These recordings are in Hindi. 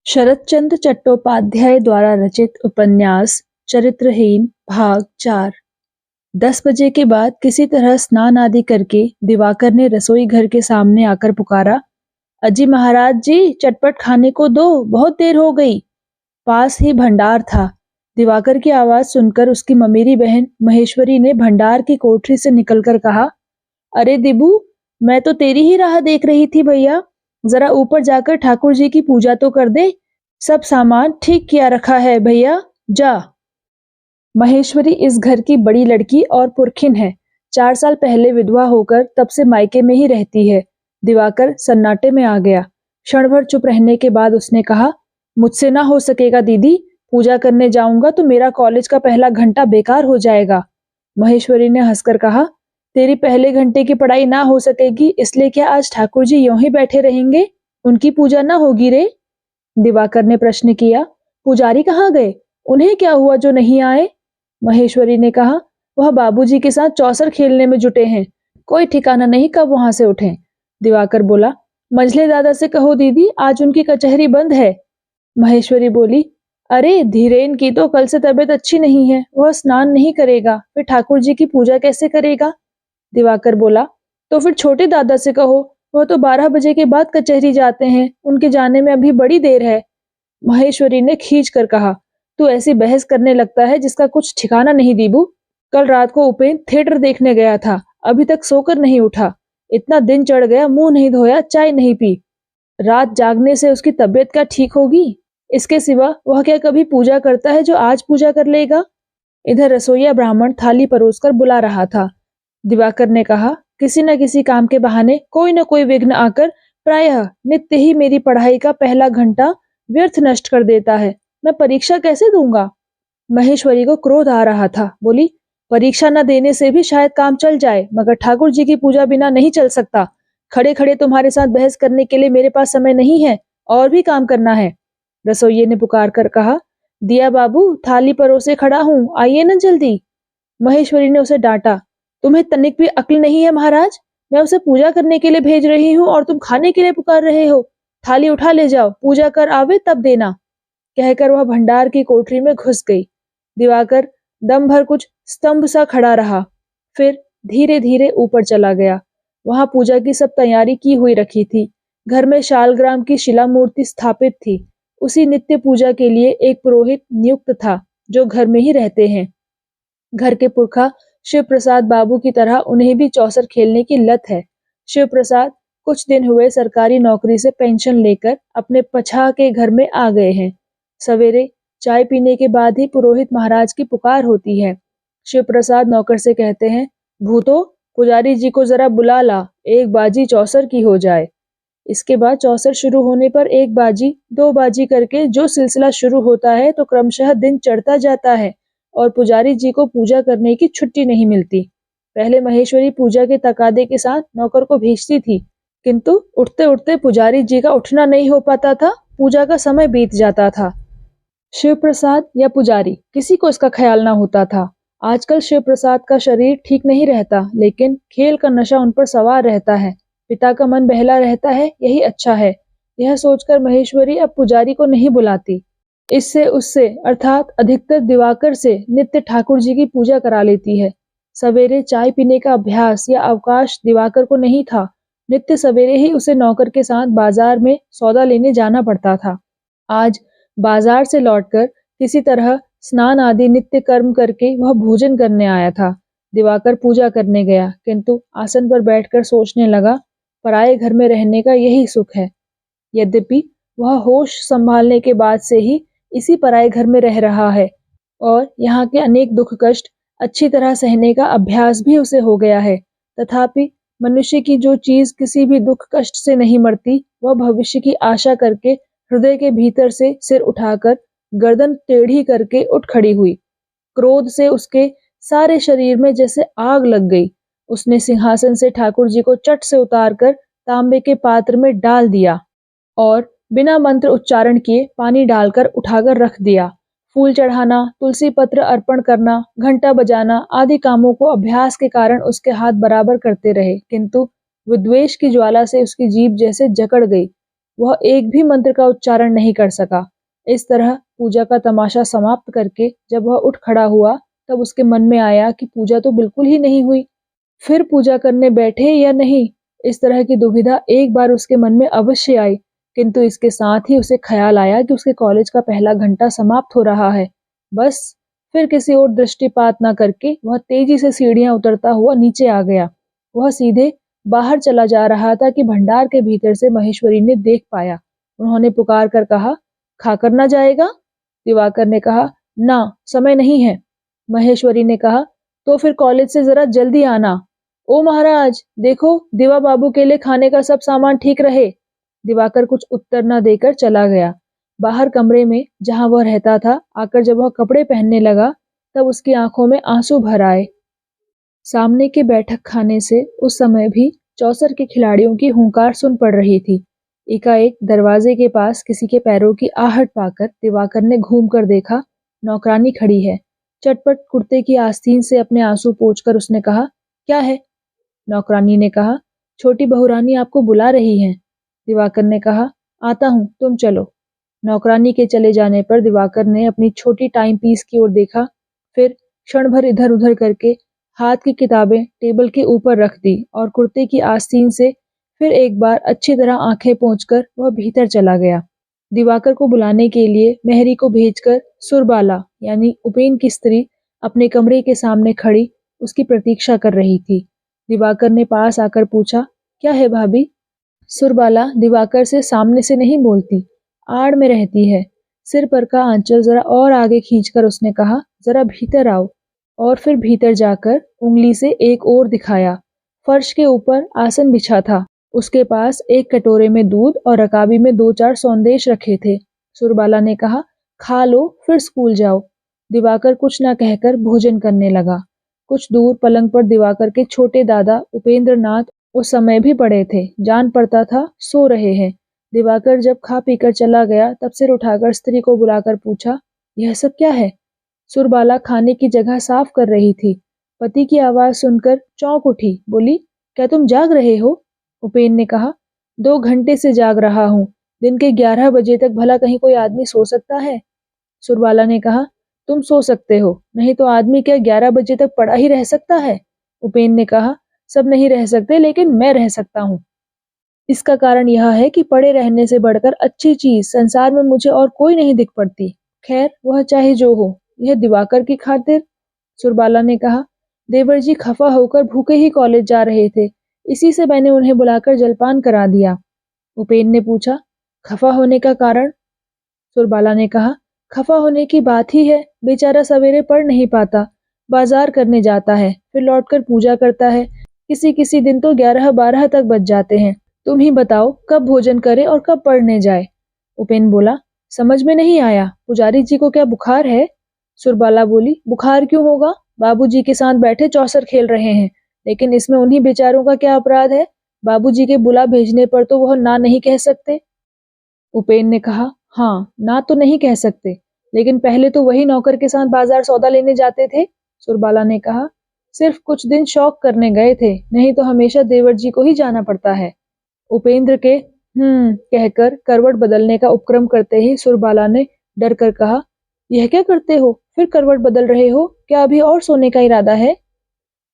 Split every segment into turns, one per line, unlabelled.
शरतचंद्र चट्टोपाध्याय द्वारा रचित उपन्यास चरित्रहीन भाग 4। 10 बजे के बाद किसी तरह स्नान आदि करके दिवाकर ने रसोई घर के सामने आकर पुकारा, अजी महाराज जी, चटपट खाने को दो, बहुत देर हो गई। पास ही भंडार था। दिवाकर की आवाज सुनकर उसकी ममेरी बहन महेश्वरी ने भंडार की कोठरी से निकलकर कहा, अरे दिबू, मैं तो तेरी ही राह देख रही थी भैया, जरा ऊपर जाकर ठाकुर जी की पूजा तो कर दे। सब सामान ठीक किया रखा है भैया, जा। महेश्वरी इस घर की बड़ी लड़की और पुरखिन है। 4 साल पहले विधवा होकर तब से मायके में ही रहती है। दिवाकर सन्नाटे में आ गया। क्षण भर चुप रहने के बाद उसने कहा, मुझसे ना हो सकेगा दीदी, पूजा करने जाऊंगा तो मेरा कॉलेज का पहला घंटा बेकार हो जाएगा। महेश्वरी ने हंसकर कहा, तेरी पहले घंटे की पढ़ाई ना हो सकेगी इसलिए क्या आज ठाकुर जी यूं ही बैठे रहेंगे? उनकी पूजा ना होगी रे? दिवाकर ने प्रश्न किया। पुजारी कहाँ गए? उन्हें क्या हुआ जो नहीं आए? महेश्वरी ने कहा, वह बाबूजी के साथ चौसर खेलने में जुटे हैं, कोई ठिकाना नहीं कब वहां से उठें। दिवाकर बोला, मंझले दादा से कहो दीदी, आज उनकी कचहरी बंद है। महेश्वरी बोली, अरे धीरेन की तो कल से तबीयत अच्छी नहीं है, वह स्नान नहीं करेगा, फिर ठाकुर जी की पूजा कैसे करेगा? दिवाकर बोला, तो फिर छोटे दादा से कहो, वह तो 12 बजे के बाद कचहरी जाते हैं, उनके जाने में अभी बड़ी देर है। महेश्वरी ने खींच कर कहा, तू ऐसी बहस करने लगता है जिसका कुछ ठिकाना नहीं दीबू। कल रात को उपेंद्र थिएटर देखने गया था, अभी तक सोकर नहीं उठा। इतना दिन चढ़ गया, मुंह नहीं धोया, चाय नहीं पी। रात जागने से उसकी तबीयत क्या ठीक होगी? इसके सिवा वह क्या कभी पूजा करता है जो आज पूजा कर लेगा? इधर रसोईया ब्राह्मण थाली परोसकर बुला रहा था। दिवाकर ने कहा, किसी न किसी काम के बहाने कोई न कोई विघ्न आकर प्रायः नित्य ही मेरी पढ़ाई का पहला घंटा व्यर्थ नष्ट कर देता है। मैं परीक्षा कैसे दूंगा? महेश्वरी को क्रोध आ रहा था। बोली, परीक्षा न देने से भी शायद काम चल जाए, मगर ठाकुर जी की पूजा बिना नहीं चल सकता। खड़े खड़े तुम्हारे साथ बहस करने के लिए मेरे पास समय नहीं है, और भी काम करना है। रसोइये ने पुकार कर कहा, दिया बाबू, थाली परोसे खड़ा हूं, आइए न जल्दी। महेश्वरी ने उसे डांटा, तुम्हें तनिक भी अक्ल नहीं है महाराज? मैं उसे पूजा करने के लिए भेज रही हूँ और तुम खाने के लिए पुकार रहे हो। थाली उठा ले जाओ, पूजा कर आवे तब देना। कहकर वह भंडार की कोठरी में घुस गई। दिवाकर दम भर कुछ स्तंभ सा खड़ा रहा, फिर धीरे धीरे ऊपर चला गया। वहां पूजा की सब तैयारी की हुई रखी थी। घर में शालग्राम की शिला मूर्ति स्थापित थी। उसी नित्य पूजा के लिए एक पुरोहित नियुक्त था, जो घर में ही रहते हैं। घर के पुरखा शिव प्रसाद बाबू की तरह उन्हें भी चौसर खेलने की लत है। शिव प्रसाद कुछ दिन हुए सरकारी नौकरी से पेंशन लेकर अपने पछा के घर में आ गए हैं। सवेरे चाय पीने के बाद ही पुरोहित महाराज की पुकार होती है। शिव प्रसाद नौकर से कहते हैं, भूतो, पुजारी जी को जरा बुला ला, एक बाजी चौसर की हो जाए। इसके बाद चौसर शुरू होने पर एक बाजी, दो बाजी करके जो सिलसिला शुरू होता है तो क्रमशः दिन चढ़ता जाता है और पुजारी जी को पूजा करने की छुट्टी नहीं मिलती। पहले महेश्वरी पूजा के तकादे के साथ नौकर को भेजती थी, किंतु उठते उठते पुजारी जी का उठना नहीं हो पाता था, पूजा का समय बीत जाता था। शिव प्रसाद या पुजारी, किसी को इसका ख्याल ना होता था। आजकल शिव प्रसाद का शरीर ठीक नहीं रहता, लेकिन खेल का नशा उन पर सवार रहता है। पिता का मन बहला रहता है, यही अच्छा है। यह सोचकर महेश्वरी अब पुजारी को नहीं बुलाती। इससे उससे अर्थात अधिकतर दिवाकर से नित्य ठाकुर जी की पूजा करा लेती है। सवेरे चाय पीने का अभ्यास या अवकाश दिवाकर को नहीं था। नित्य सवेरे ही उसे नौकर के साथ बाजार में सौदा लेने जाना पड़ता था। आज बाजार से लौटकर किसी तरह स्नान आदि नित्य कर्म करके वह भोजन करने आया था। दिवाकर पूजा करने गया, किंतु आसन पर बैठकर सोचने लगा, पराये घर में रहने का यही सुख है। यद्यपि वह होश संभालने के बाद से ही इसी पराये घर में रह रहा है और यहाँ के अनेक दुख कष्ट अच्छी तरह सहने का अभ्यास भी उसे हो गया है। तथापि मनुष्य की जो चीज किसी भी दुख कष्ट से नहीं मरती, वह भविष्य की आशा करके हृदय के भीतर से सिर उठाकर गर्दन टेढ़ी करके उठ खड़ी हुई। क्रोध से उसके सारे शरीर में जैसे आग लग गई। उसने सिंहासन से ठाकुर जी को चट से उतारकर तांबे के पात्र में डाल दिया और बिना मंत्र उच्चारण किए पानी डालकर उठाकर रख दिया। फूल चढ़ाना, तुलसी पत्र अर्पण करना, घंटा बजाना आदि कामों को अभ्यास के कारण उसके हाथ बराबर करते रहे, किंतु विद्वेष की ज्वाला से उसकी जीभ जैसे जकड़ गई। वह एक भी मंत्र का उच्चारण नहीं कर सका। इस तरह पूजा का तमाशा समाप्त करके जब वह उठ खड़ा हुआ, तब उसके मन में आया कि पूजा तो बिल्कुल ही नहीं हुई। फिर पूजा करने बैठे या नहीं, इस तरह की दुविधा एक बार उसके मन में अवश्य आई, किंतु इसके साथ ही उसे ख्याल आया कि उसके कॉलेज का पहला घंटा समाप्त हो रहा है। बस फिर किसी और दृष्टिपात न करके वह तेजी से सीढ़ियां उतरता हुआ नीचे आ गया। वह सीधे बाहर चला जा रहा था कि भंडार के भीतर से महेश्वरी ने देख पाया। उन्होंने पुकार कर कहा, खाकर ना जाएगा? दिवाकर ने कहा, ना, समय नहीं है। महेश्वरी ने कहा, तो फिर कॉलेज से जरा जल्दी आना। ओ महाराज, देखो दिवा बाबू के लिए खाने का सब सामान ठीक रहे। दिवाकर कुछ उत्तर न देकर चला गया। बाहर कमरे में जहां वह रहता था आकर जब वह कपड़े पहनने लगा, तब उसकी आंखों में आंसू भर आए। सामने के बैठक खाने से उस समय भी चौसर के खिलाड़ियों की हुंकार सुन पड़ रही थी। एकाएक दरवाजे के पास किसी के पैरों की आहट पाकर दिवाकर ने घूम कर देखा, नौकरानी खड़ी है। चटपट कुर्ते की आस्तीन से अपने आंसू पोंछकर उसने कहा, क्या है? नौकरानी ने कहा, छोटी बहुरानी आपको बुला रही हैं। दिवाकर ने कहा, आता हूं, तुम चलो। नौकरानी के चले जाने पर दिवाकर ने अपनी छोटी टाइम पीस की ओर देखा, फिर क्षण भर इधर उधर करके हाथ की किताबें टेबल के ऊपर रख दी और कुर्ते की आस्तीन से फिर एक बार अच्छी तरह आंखें पोंछकर वह भीतर चला गया। दिवाकर को बुलाने के लिए मेहरी को भेजकर सुरबाला यानी उपेन की स्त्री अपने कमरे के सामने खड़ी उसकी प्रतीक्षा कर रही थी। दिवाकर ने पास आकर पूछा, क्या है भाभी? सुरबाला दिवाकर से सामने से नहीं बोलती, आड़ में रहती है। सिर पर का आंचल जरा और आगे खींचकर उसने कहा, जरा भीतर आओ। और फिर भीतर जाकर उंगली से एक ओर दिखाया। फर्श के ऊपर आसन बिछा था। उसके पास एक कटोरे में दूध और रकाबी में 2-4 सौंदेश रखे थे। सुरबाला ने कहा, खा लो फिर स्कूल जाओ। दिवाकर कुछ न कहकर भोजन करने लगा। कुछ दूर पलंग पर दिवाकर के छोटे दादा उपेंद्र नाथ उस समय भी पड़े थे। जान पड़ता था सो रहे हैं। दिवाकर जब खा पीकर चला गया तब सिर उठाकर स्त्री को बुलाकर पूछा, यह सब क्या है? सुरबाला खाने की जगह साफ कर रही थी। पति की आवाज सुनकर चौंक उठी, बोली, क्या तुम जाग रहे हो? उपेन ने कहा, 2 घंटे से जाग रहा हूँ। दिन के 11 बजे तक भला कहीं कोई आदमी सो सकता है? सुरबाला ने कहा, तुम सो सकते हो, नहीं तो आदमी क्या 11 बजे तक पड़ा ही रह सकता है? उपेन ने कहा, सब नहीं रह सकते, लेकिन मैं रह सकता हूँ। इसका कारण यह है कि पड़े रहने से बढ़कर अच्छी चीज संसार में मुझे और कोई नहीं दिख पड़ती। खैर वह चाहे जो हो, यह दिवाकर की खातिर। सुरबाला ने कहा, देवर जी खफा होकर भूखे ही कॉलेज जा रहे थे, इसी से मैंने उन्हें बुलाकर जलपान करा दिया। उपेन ने पूछा, खफा होने का कारण? सुरबाला ने कहा, खफा होने की बात ही है, बेचारा सवेरे पढ़ नहीं पाता, बाजार करने जाता है, फिर लौटकर पूजा करता है। किसी किसी दिन तो 11-12 तक बज जाते हैं। तुम ही बताओ कब भोजन करे और कब पढ़ने जाए? उपेन बोला, समझ में नहीं आया, पुजारी जी को क्या बुखार है? सुरबाला बोली, बुखार क्यों होगा? बाबूजी के साथ बैठे चौसर खेल रहे हैं, लेकिन इसमें उन्हीं बेचारों का क्या अपराध है? बाबूजी के बुला भेजने पर तो वह ना नहीं कह सकते। उपेन ने कहा, हाँ, ना तो नहीं कह सकते, लेकिन पहले तो वही नौकर के साथ बाजार सौदा लेने जाते थे। सुरबाला ने कहा, सिर्फ कुछ दिन शौक करने गए थे, नहीं तो हमेशा देवर जी को ही जाना पड़ता है। उपेंद्र के कहकर करवट बदलने का उपक्रम करते ही सुरबाला ने डर कर कहा, यह क्या करते हो? फिर करवट बदल रहे हो? क्या अभी और सोने का इरादा है?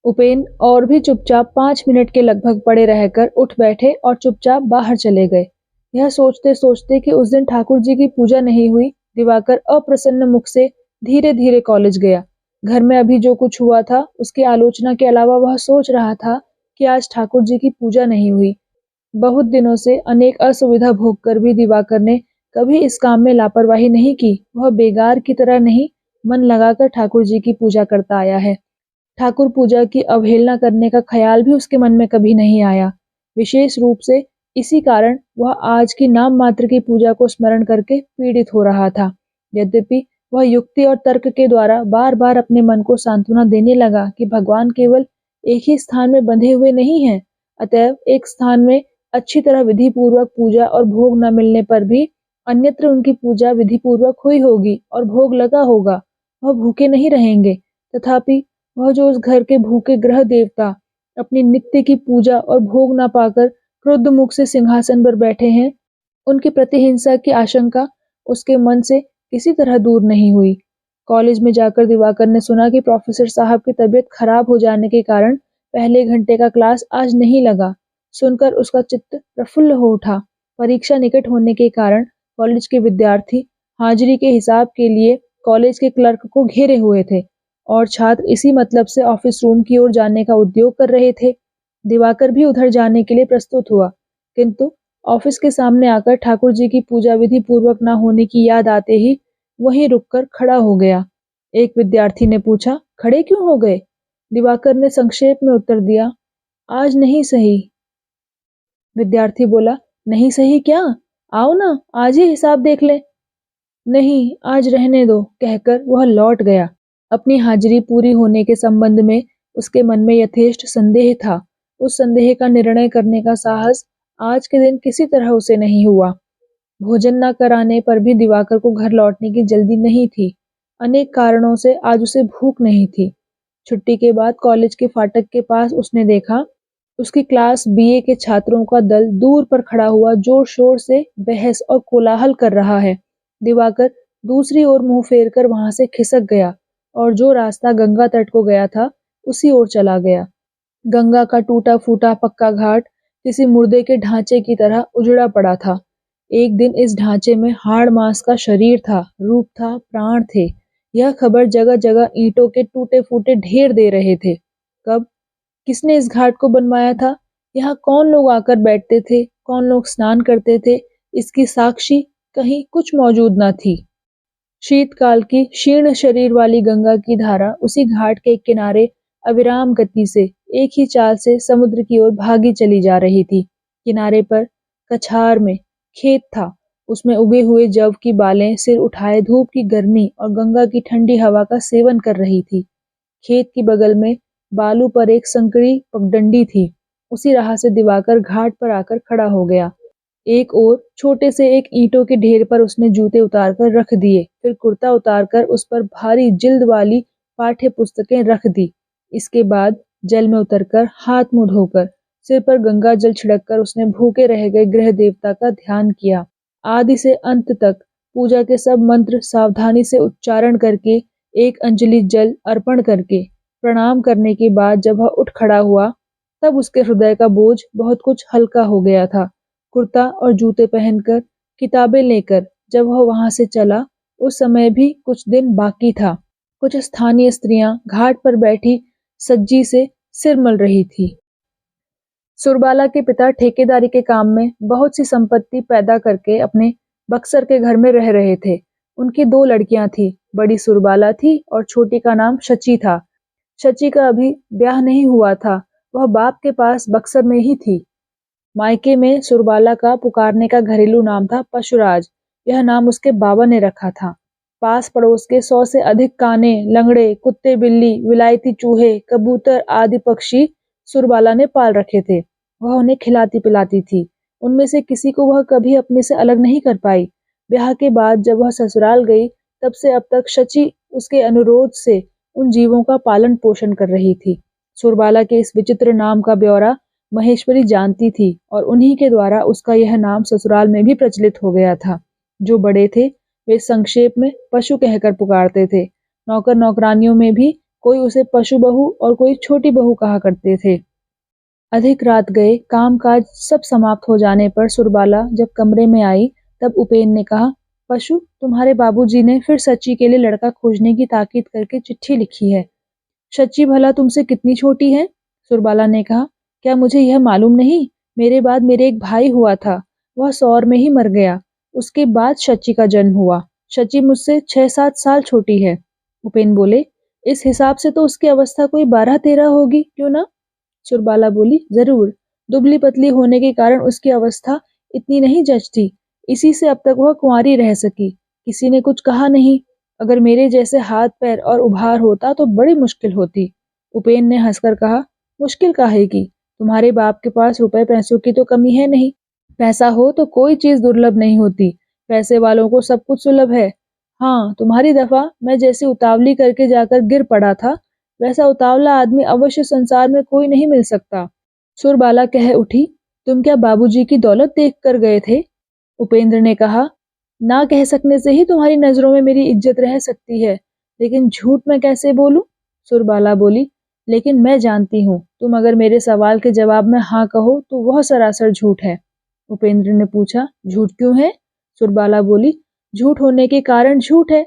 उपेन और भी चुपचाप 5 मिनट के लगभग पड़े रहकर उठ बैठे और चुपचाप बाहर चले गए। यह सोचते सोचते कि उस दिन ठाकुर जी की पूजा नहीं हुई, दिवाकर अप्रसन्न मुख से धीरे धीरे कॉलेज गया। घर में अभी जो कुछ हुआ था उसकी आलोचना के अलावा वह सोच रहा था कि आज ठाकुर जी की पूजा नहीं हुई। बहुत दिनों से अनेक असुविधा भोग कर भी दिवाकर ने कभी इस काम में लापरवाही नहीं की। वह बेगार की तरह नहीं, मन लगाकर ठाकुर जी की पूजा करता आया है। ठाकुर पूजा की अवहेलना करने का ख्याल भी उसके मन में कभी नहीं आया। विशेष रूप से इसी कारण वह आज की नाम मात्र की पूजा को स्मरण करके पीड़ित हो रहा था। यद्यपि वह युक्ति और तर्क के द्वारा बार बार अपने मन को सांत्वना देने लगा कि भगवान केवल एक ही स्थान में बंधे हुए नहीं हैं, अतएव एक स्थान में अच्छी तरह विधि पूर्वक पूजा और भोग न मिलने पर भी अन्यत्र उनकी पूजा विधि पूर्वक हुई होगी और भोग लगा होगा। वह भूखे नहीं रहेंगे। तथापि वह जो उस घर के भूखे ग्रह देवता अपनी नित्य की पूजा और भोग न पाकर क्रुद्ध मुख से सिंहासन पर बैठे हैं, उनकी प्रतिहिंसा की आशंका उसके मन से किसी तरह दूर नहीं हुई। कॉलेज में जाकर दिवाकर ने सुना कि प्रोफेसर साहब की तबीयत खराब हो जाने के कारण पहले घंटे का क्लास आज नहीं लगा। सुनकर उसका चित्त प्रफुल्ल हो उठा। परीक्षा निकट होने के कारण कॉलेज के विद्यार्थी हाजिरी के हिसाब के लिए कॉलेज के क्लर्क को घेरे हुए थे और छात्र इसी मतलब से ऑफिस रूम की ओर जाने का उद्योग कर रहे थे। दिवाकर भी उधर जाने के लिए प्रस्तुत हुआ, किंतु ऑफिस के सामने आकर ठाकुर जी की पूजा विधि पूर्वक न होने की याद आते ही वहीं रुककर खड़ा हो गया। एक विद्यार्थी ने पूछा, खड़े क्यों हो गए? दिवाकर ने संक्षेप में उत्तर दिया, आज नहीं सही। विद्यार्थी बोला, नहीं सही क्या? आओ ना, आज ही हिसाब देख ले। नहीं, आज रहने दो, कहकर वह लौट गया। अपनी हाजिरी पूरी होने के संबंध में उसके मन में यथेष्ट संदेह था। उस संदेह का निर्णय करने का साहस आज के दिन किसी तरह उसे नहीं हुआ। भोजन न कराने पर भी दिवाकर को घर लौटने की जल्दी नहीं थी। अनेक कारणों से आज उसे भूख नहीं थी। छुट्टी के बाद कॉलेज के फाटक के पास उसने देखा, उसकी क्लास बीए के छात्रों का दल दूर पर खड़ा हुआ जोर शोर से बहस और कोलाहल कर रहा है। दिवाकर दूसरी ओर मुंह फेर कर वहां से खिसक गया और जो रास्ता गंगा तट को गया था उसी ओर चला गया। गंगा का टूटा फूटा पक्का घाट किसी मुर्दे के ढांचे की तरह उजड़ा पड़ा था। एक दिन इस ढांचे में हाड़ मांस का शरीर था, रूप था, प्राण थे। यह खबर जगह जगह ईंटों के टूटे फूटे ढेर दे रहे थे। कब, किसने इस घाट को बनवाया था? यहाँ कौन लोग आकर बैठते थे, कौन लोग स्नान करते थे, इसकी साक्षी कहीं कुछ मौजूद न थी। शीतकाल की क्षीण शरीर वाली गंगा की धारा उसी घाट के किनारे अविराम गति से एक ही चाल से समुद्र की ओर भागी चली जा रही थी। किनारे पर कछार में खेत था, उसमें उगे हुए जव की बालें सिर उठाए धूप की गर्मी और गंगा की ठंडी हवा का सेवन कर रही थी। खेत की बगल में बालू पर एक संकरी पगडंडी थी। उसी राह से दिवाकर घाट पर आकर खड़ा हो गया। एक ओर छोटे से एक ईंटों के ढेर पर उसने जूते उतारकर रख दिए, फिर कुर्ता उतारकर उस पर भारी जिल्द वाली पाठ्य पुस्तकें रख दी। इसके बाद जल में उतरकर हाथ मुंह धोकर सिर पर गंगा जल छिड़ककर उसने भूखे रह गए गृह देवता का ध्यान किया। आदि से अंत तक पूजा के सब मंत्र सावधानी से उच्चारण करके एक अंजलि जल अर्पण करके प्रणाम करने के बाद जब वह उठ खड़ा हुआ, तब उसके हृदय का बोझ बहुत कुछ हल्का हो गया था। कुर्ता और जूते पहनकर, किताबें लेकर जब वह वहां से चला, उस समय भी कुछ दिन बाकी था। कुछ स्थानीय स्त्रियां घाट पर बैठी सज्जी से सिर मल रही थी। सुरबाला के पिता ठेकेदारी के काम में बहुत सी संपत्ति पैदा करके अपने बक्सर के घर में रह रहे थे। उनकी दो लड़कियां थी, बड़ी सुरबाला थी और छोटी का नाम शची था। शची का अभी ब्याह नहीं हुआ था, वह बाप के पास बक्सर में ही थी। मायके में सुरबाला का पुकारने का घरेलू नाम था पशुराज। यह नाम उसके बाबा ने रखा था। पास पड़ोस के 100 से अधिक काने, लंगड़े, कुत्ते बिल्ली, विलायती चूहे, कबूतर आदि पक्षी सुरबाला ने पाल रखे थे। वह उन्हें खिलाती पिलाती थी। उनमें से किसी को वह कभी अपने से अलग नहीं कर पाई। ब्याह के बाद जब वह ससुराल गई, तब से अब तक शची उसके अनुरोध से उन जीवों का पालन पोषण कर रही थी। सुरबाला के इस विचित्र नाम का ब्यौरा महेश्वरी जानती थी और उन्हीं के द्वारा उसका यह नाम ससुराल में भी प्रचलित हो गया था। जो बड़े थे वे संक्षेप में पशु कहकर पुकारते थे। नौकर नौकरानियों में भी कोई उसे पशु बहू और कोई छोटी बहू कहा करते थे। अधिक रात गए, कामकाज सब समाप्त हो जाने पर सुरबाला जब कमरे में आई, तब उपेन ने कहा, पशु, तुम्हारे बाबूजी ने फिर सची के लिए लड़का खोजने की ताकीद करके चिट्ठी लिखी है। शची भला तुमसे कितनी छोटी है? सुरबाला ने कहा, क्या मुझे यह मालूम नहीं? मेरे बाद मेरे एक भाई हुआ था, वह सौर में ही मर गया। उसके बाद शची का जन्म हुआ। शची मुझसे 6-7 साल छोटी है। उपेन बोले, इस हिसाब से तो उसकी अवस्था कोई 12-13 होगी, क्यों ना? सुरबाला बोली, जरूर। दुबली पतली होने के कारण उसकी अवस्था इतनी नहीं जचती। इसी से अब तक वह कुंवारी रह सकी। किसी ने कुछ कहा नहीं। अगर मेरे जैसे हाथ पैर और उभार होता तो बड़ी मुश्किल होती। उपेन ने हंसकर कहा, मुश्किल काहे की? तुम्हारे बाप के पास रुपए पैसों की तो कमी है नहीं। पैसा हो तो कोई चीज दुर्लभ नहीं होती। पैसे वालों को सब कुछ सुलभ है। हाँ, तुम्हारी दफा मैं जैसे उतावली करके जाकर गिर पड़ा था, वैसा उतावला आदमी अवश्य संसार में कोई नहीं मिल सकता। सुरबाला कह उठी, तुम क्या बाबूजी की दौलत देख कर गए थे? उपेंद्र ने कहा, ना कह सकने से ही तुम्हारी नजरों में मेरी इज्जत रह सकती है, लेकिन झूठ मैं कैसे बोलूं? सुरबाला बोली, लेकिन मैं जानती हूँ, तुम अगर मेरे सवाल के जवाब में हाँ कहो तो वह सरासर झूठ है। उपेंद्र ने पूछा, झूठ क्यों है? सुरबाला बोली, झूठ होने के कारण झूठ है।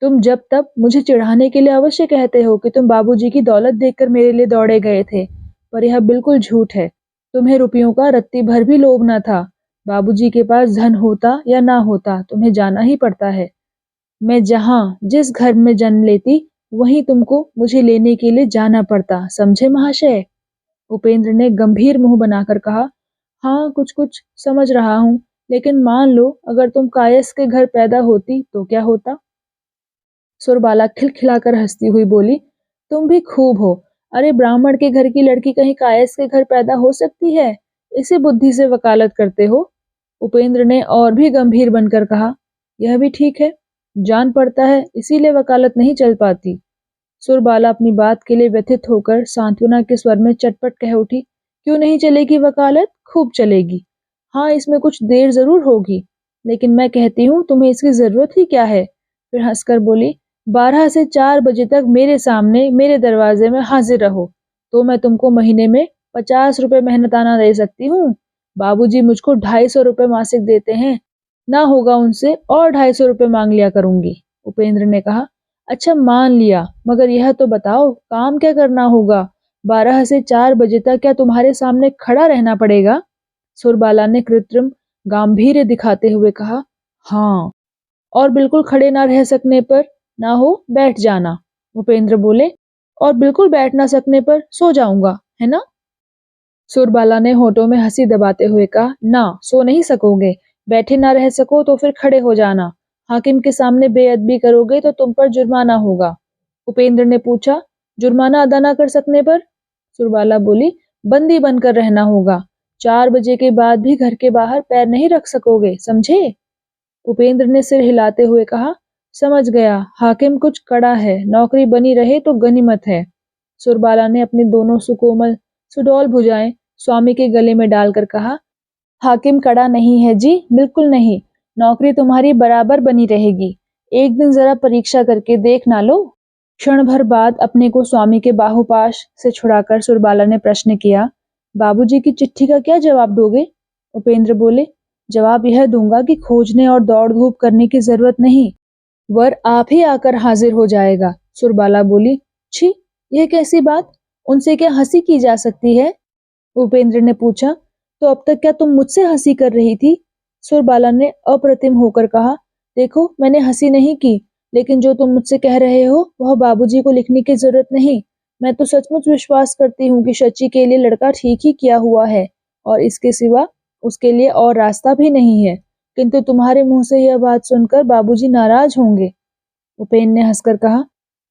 तुम जब तब मुझे चिढ़ाने के लिए अवश्य कहते हो कि तुम बाबूजी की दौलत देखकर मेरे लिए दौड़े गए थे, पर यह बिल्कुल झूठ है। तुम्हें रुपयों का रत्ती भर भी लोभ न था। बाबूजी के पास धन होता या ना होता, तुम्हें जाना ही पड़ता है। मैं जहाँ जिस घर में जन्म लेती, वहीं तुमको मुझे लेने के लिए जाना पड़ता, समझे महाशय? उपेंद्र ने गंभीर मुंह बनाकर कहा, हाँ कुछ कुछ समझ रहा हूँ, लेकिन मान लो अगर तुम कायस्थ के घर पैदा होती तो क्या होता? सुरबाला खिलखिलाकर हंसती हुई बोली, तुम भी खूब हो। अरे ब्राह्मण के घर की लड़की कहीं कायस्थ के घर पैदा हो सकती है? इसी बुद्धि से वकालत करते हो? उपेंद्र ने और भी गंभीर बनकर कहा, यह भी ठीक है, जान पड़ता है इसीलिए वकालत नहीं चल पाती। सुरबाला अपनी बात के लिए व्यथित होकर सांत्वना के स्वर में चटपट कह उठी, क्यों नहीं चलेगी वकालत? खूब चलेगी। हाँ, इसमें कुछ देर जरूर होगी, लेकिन मैं कहती हूँ तुम्हें इसकी जरूरत ही क्या है? फिर हंसकर बोली, 12 से 4 बजे तक मेरे सामने मेरे दरवाजे में हाजिर रहो, तो मैं तुमको महीने में 50 रुपए मेहनताना दे सकती हूँ। बाबूजी मुझको 250 रुपए मासिक देते हैं, ना होगा उनसे और 250 रुपए मांग लिया करूंगी। उपेंद्र ने कहा, अच्छा मान लिया, मगर यह तो बताओ काम क्या करना होगा? 12 से 4 बजे तक क्या तुम्हारे सामने खड़ा रहना पड़ेगा? सुरबाला ने कृत्रिम गांभीर्य दिखाते हुए कहा, हाँ, और बिल्कुल खड़े ना रह सकने पर ना हो बैठ जाना। उपेंद्र बोले, और बिल्कुल बैठ ना सकने पर सो जाऊंगा, है ना? सुरबाला ने होठों में हंसी दबाते हुए कहा, ना सो नहीं सकोगे। बैठे ना रह सको तो फिर खड़े हो जाना। हाकिम के सामने बेअदबी करोगे तो तुम पर जुर्माना होगा। उपेंद्र ने पूछा, जुर्माना अदा ना कर सकने पर? सुरबाला बोली, बंदी बनकर रहना होगा। 4 बजे के बाद भी घर के बाहर पैर नहीं रख सकोगे, समझे? उपेंद्र ने सिर हिलाते हुए कहा, समझ गया, हाकिम कुछ कड़ा है, नौकरी बनी रहे तो गनीमत है। सुरबाला ने अपनी दोनों सुकोमल सुडौल भुजाएं स्वामी के गले में डालकर कहा, हाकिम कड़ा नहीं है जी, बिल्कुल नहीं। नौकरी तुम्हारी बराबर बनी रहेगी। एक दिन जरा परीक्षा करके देख ना लो। क्षण भर बाद अपने को स्वामी के बाहुपाश से छुड़ाकर सुरबाला ने प्रश्न किया, बाबूजी की चिट्ठी का क्या जवाब दोगे? उपेंद्र बोले, जवाब यह दूंगा कि खोजने और दौड़ धूप करने की जरूरत नहीं, वर आप ही आकर हाजिर हो जाएगा। सुरबाला बोली, छी, यह कैसी बात? उनसे क्या हंसी की जा सकती है? उपेंद्र ने पूछा, तो अब तक क्या तुम मुझसे हंसी कर रही थी? सुरबाला ने अप्रतिम होकर कहा, देखो मैंने हंसी नहीं की, लेकिन जो तुम मुझसे कह रहे हो वह बाबूजी को लिखने की जरूरत नहीं। मैं तो सचमुच विश्वास करती हूँ कि शची के लिए लड़का ठीक ही किया हुआ है, और इसके सिवा उसके लिए और रास्ता भी नहीं है। किंतु तुम्हारे मुंह से यह बात सुनकर बाबूजी नाराज होंगे। उपेंद्र ने हंसकर कहा,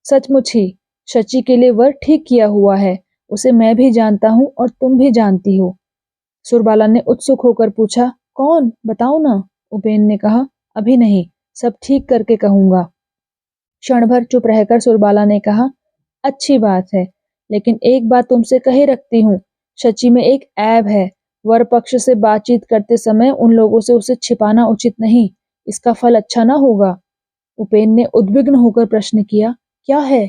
सचमुच ही शची के लिए वर ठीक किया हुआ है, उसे मैं भी जानता हूँ और तुम भी जानती हो। सुरबाला ने उत्सुक होकर पूछा, कौन, बताओ ना? उपेंद्र ने कहा, अभी नहीं, सब ठीक करके कहूंगा। क्षण भर चुप रहकर सुरबाला ने कहा, अच्छी बात है, लेकिन एक बात तुमसे कहे रखती हूँ, शची में एक ऐब है। वर पक्ष से बातचीत करते समय उन लोगों से उसे छिपाना उचित नहीं, इसका फल अच्छा ना होगा। उपेंद्र ने उद्विग्न होकर प्रश्न किया, क्या है?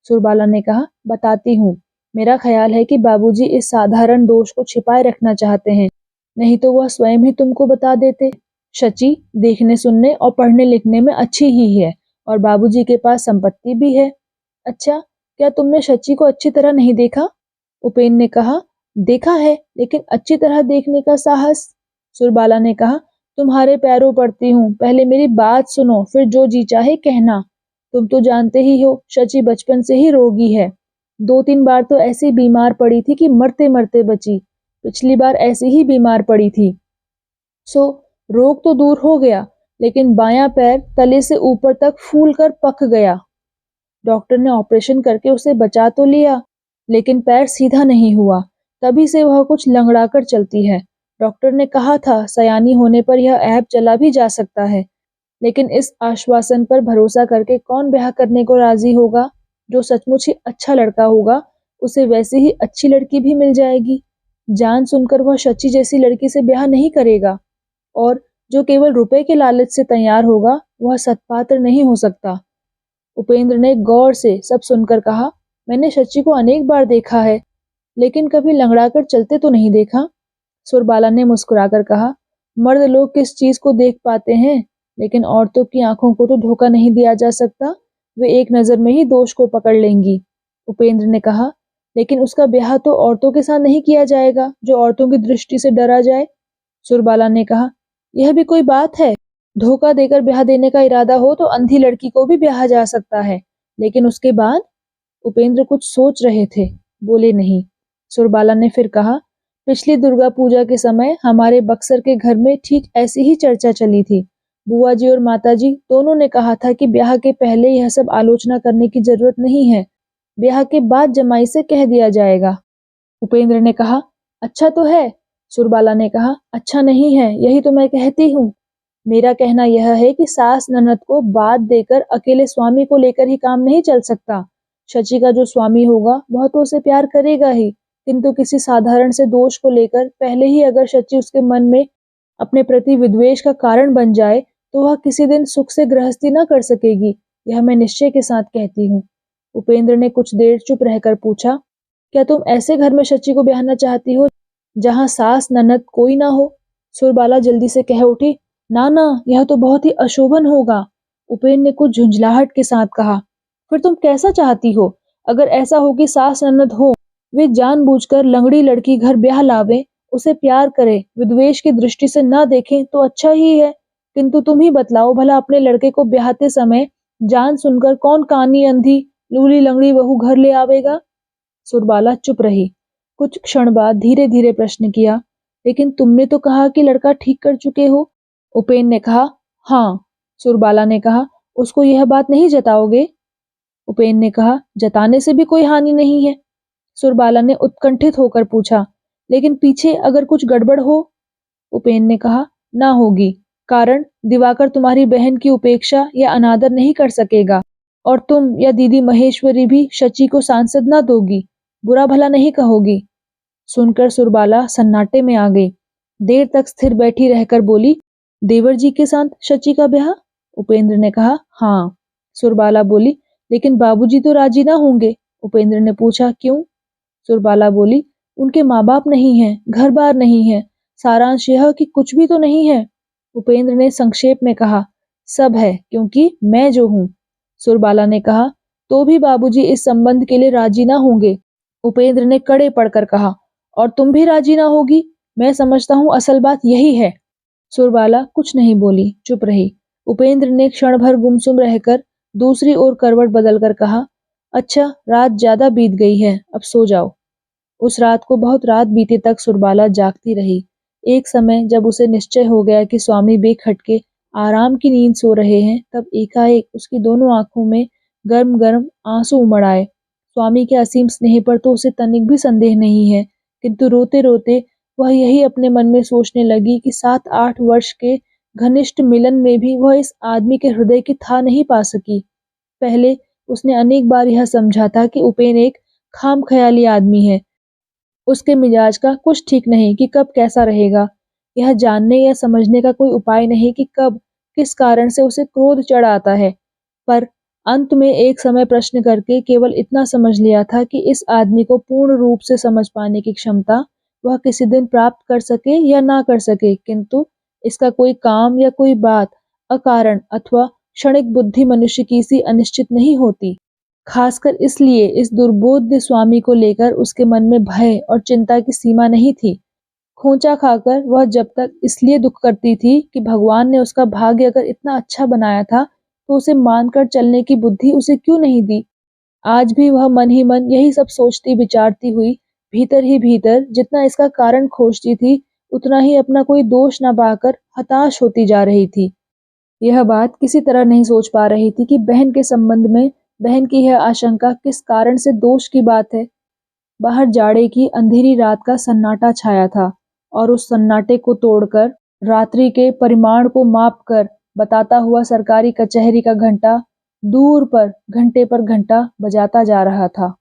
सुरबाला ने कहा, बताती हूँ। मेरा ख्याल है कि बाबूजी इस साधारण दोष को छिपाए रखना चाहते हैं, नहीं तो वह स्वयं ही तुमको बता देते। शची देखने सुनने और पढ़ने लिखने में अच्छी ही है, और बाबूजी के पास संपत्ति भी है। अच्छा, क्या तुमने शची को अच्छी तरह नहीं देखा? उपेंद्र ने कहा, देखा है, लेकिन अच्छी तरह देखने का साहस। सुरबाला ने कहा, तुम्हारे पैरों पड़ती हूँ, पहले मेरी बात सुनो, फिर जो जी चाहे कहना। तुम तो जानते ही हो शची बचपन से ही रोगी है। 2-3 बार तो ऐसी बीमार पड़ी थी कि मरते मरते बची। पिछली बार ऐसी ही बीमार पड़ी थी। सो रोग तो दूर हो गया, लेकिन बायां पैर तले से ऊपर तक फूल कर पक गया। डॉक्टर ने ऑपरेशन करके उसे बचा तो लिया, लेकिन पैर सीधा नहीं हुआ। तभी से वह कुछ लंगड़ाकर चलती है। डॉक्टर ने कहा था सयानी होने पर यह ऐब चला भी जा सकता है, लेकिन इस आश्वासन पर भरोसा करके कौन ब्याह करने को राजी होगा? जो सचमुच ही अच्छा लड़का होगा, उसे वैसी ही अच्छी लड़की भी मिल जाएगी। जान सुनकर वह शची जैसी लड़की से ब्याह नहीं करेगा, और जो केवल रुपए के लालच से तैयार होगा वह सत्पात्र नहीं हो सकता। उपेंद्र ने गौर से सब सुनकर कहा, मैंने शची को अनेक बार देखा है, लेकिन कभी लंगड़ाकर चलते तो नहीं देखा। सुरबाला ने मुस्कुराकर कहा, मर्द लोग किस चीज को देख पाते हैं, लेकिन औरतों की आंखों को तो धोखा नहीं दिया जा सकता, वे एक नजर में ही दोष को पकड़ लेंगी। उपेंद्र ने कहा, लेकिन उसका ब्याह तो औरतों के साथ नहीं किया जाएगा जो औरतों की दृष्टि से डरा जाए। सुरबाला ने कहा, यह भी कोई बात है? धोखा देकर ब्याह देने का इरादा हो तो अंधी लड़की को भी ब्याहा जा सकता है, लेकिन उसके बाद? उपेंद्र कुछ सोच रहे थे, बोले नहीं। सुरबाला ने फिर कहा, पिछली दुर्गा पूजा के समय हमारे बक्सर के घर में ठीक ऐसी ही चर्चा चली थी। बुआ जी और माता जी दोनों ने कहा था कि ब्याह के पहले यह सब आलोचना करने की जरूरत नहीं है, ब्याह के बाद जमाई से कह दिया जाएगा। उपेंद्र ने कहा, अच्छा तो है। सुरबाला ने कहा, अच्छा नहीं है, यही तो मैं कहती हूँ। मेरा कहना यह है कि सास ननद को बात देकर अकेले स्वामी को लेकर ही काम नहीं चल सकता। शची का जो स्वामी होगा वह तो उसे प्यार करेगा ही, किंतु किसी साधारण से दोष को लेकर पहले ही अगर शची उसके मन में अपने प्रति विद्वेष का कारण बन जाए तो वह किसी दिन सुख से गृहस्थी न कर सकेगी, यह मैं निश्चय के साथ कहती हूँ। उपेंद्र ने कुछ देर चुप रहकर पूछा, क्या तुम ऐसे घर में शची को ब्याहना चाहती हो जहाँ सास ननद कोई ना हो? सुरबाला जल्दी से कह उठी, ना ना, यह तो बहुत ही अशोभन होगा। उपेंद्र ने कुछ झुंझलाहट के साथ कहा, फिर तुम कैसा चाहती हो? अगर ऐसा हो कि सास ननद हो, वे जानबूझकर लंगड़ी लड़की घर ब्याह लावे, उसे प्यार करे, विद्वेष की दृष्टि से ना देखें तो अच्छा ही है। किंतु तुम ही बतलाओ भला, अपने लड़के को ब्याहते समय जान सुनकर कौन कानी अंधी लूली लंगड़ी बहू घर ले आवेगा? सुरबाला चुप रही। कुछ क्षण बाद धीरे धीरे प्रश्न किया, लेकिन तुमने तो कहा कि लड़का ठीक कर चुके हो। उपेंद्र ने कहा, हाँ। सुरबाला ने कहा, उसको यह बात नहीं जताओगे? उपेंद्र ने कहा, जताने से भी कोई हानि नहीं है। सुरबाला ने उत्कंठित होकर पूछा, लेकिन पीछे अगर कुछ गड़बड़ हो? उपेंद्र ने कहा, ना होगी, कारण दिवाकर तुम्हारी बहन की उपेक्षा या अनादर नहीं कर सकेगा, और तुम या दीदी महेश्वरी भी शची को सांसद ना दोगी, बुरा भला नहीं कहोगी। सुनकर सुरबाला सन्नाटे में आ गई। देर तक स्थिर बैठी रहकर बोली, देवर जी के साथ शची का ब्याह? उपेंद्र ने कहा, हाँ। सुरबाला बोली, लेकिन बाबूजी तो राजी ना होंगे। उपेंद्र ने पूछा, क्यों? सुरबाला बोली, उनके माँ बाप नहीं है, घर बार नहीं है, सारांश यह कि कुछ भी तो नहीं है। उपेंद्र ने संक्षेप में कहा, सब है, क्योंकि मैं जो हूँ। सुरबाला ने कहा, तो भी बाबूजी इस संबंध के लिए राजी ना होंगे। उपेंद्र ने कड़े पड़कर कहा, और तुम भी राजी ना होगी? मैं समझता हूँ असल बात यही है। सुरबाला कुछ नहीं बोली, चुप रही। उपेंद्र ने क्षण भर गुमसुम रहकर दूसरी ओर करवट बदलकर कहा, अच्छा, रात ज्यादा बीत गई है, अब सो जाओ। उस रात को बहुत रात बीते तक सुरबाला जागती रही। एक समय जब उसे निश्चय हो गया कि स्वामी बेखटके आराम की नींद सो रहे हैं, तब एकाएक उसकी दोनों आंखों में गर्म गर्म आंसू उमड़ आए। स्वामी के असीम स्नेह पर तो उसे तनिक भी संदेह नहीं है, किंतु रोते रोते वह यही अपने मन में सोचने लगी कि 7-8 वर्ष के घनिष्ठ मिलन में भी वह इस आदमी के हृदय की था नहीं पा सकी। पहले उसने अनेक बार यह समझा था कि उपेंद्र एक खाम ख्याली आदमी है, उसके मिजाज का कुछ ठीक नहीं कि कब कैसा रहेगा। यह जानने या समझने का कोई उपाय नहीं कि कब किस कारण से उसे क्रोध चढ़ आता है। पर अंत में एक समय प्रश्न करके केवल इतना समझ लिया था कि इस आदमी को पूर्ण रूप से समझ पाने की क्षमता वह किसी दिन प्राप्त कर सके या ना कर सके, किंतु इसका कोई काम या कोई बात अकारण अथवा क्षणिक बुद्धि मनुष्य की सी अनिश्चित नहीं होती। खासकर इसलिए इस दुर्बोध्य स्वामी को लेकर उसके मन में भय और चिंता की सीमा नहीं थी। खोंचा खाकर वह जब तक इसलिए दुख करती थी कि भगवान ने उसका भाग्य अगर इतना अच्छा बनाया था तो उसे मानकर चलने की बुद्धि उसे क्यों नहीं दी। आज भी वह मन ही मन यही सब सोचती विचारती हुई भीतर ही भीतर जितना इसका कारण खोजती थी, उतना ही अपना कोई दोष न पाकर हताश होती जा रही थी। यह बात किसी तरह नहीं सोच पा रही थी कि बहन के संबंध में बहन की यह आशंका किस कारण से दोष की बात है। बाहर जाड़े की अंधेरी रात का सन्नाटा छाया था, और उस सन्नाटे को तोड़कर रात्रि के परिमाण को मापकर बताता हुआ सरकारी कचहरी का घंटा दूर पर घंटे पर घंटा बजाता जा रहा था।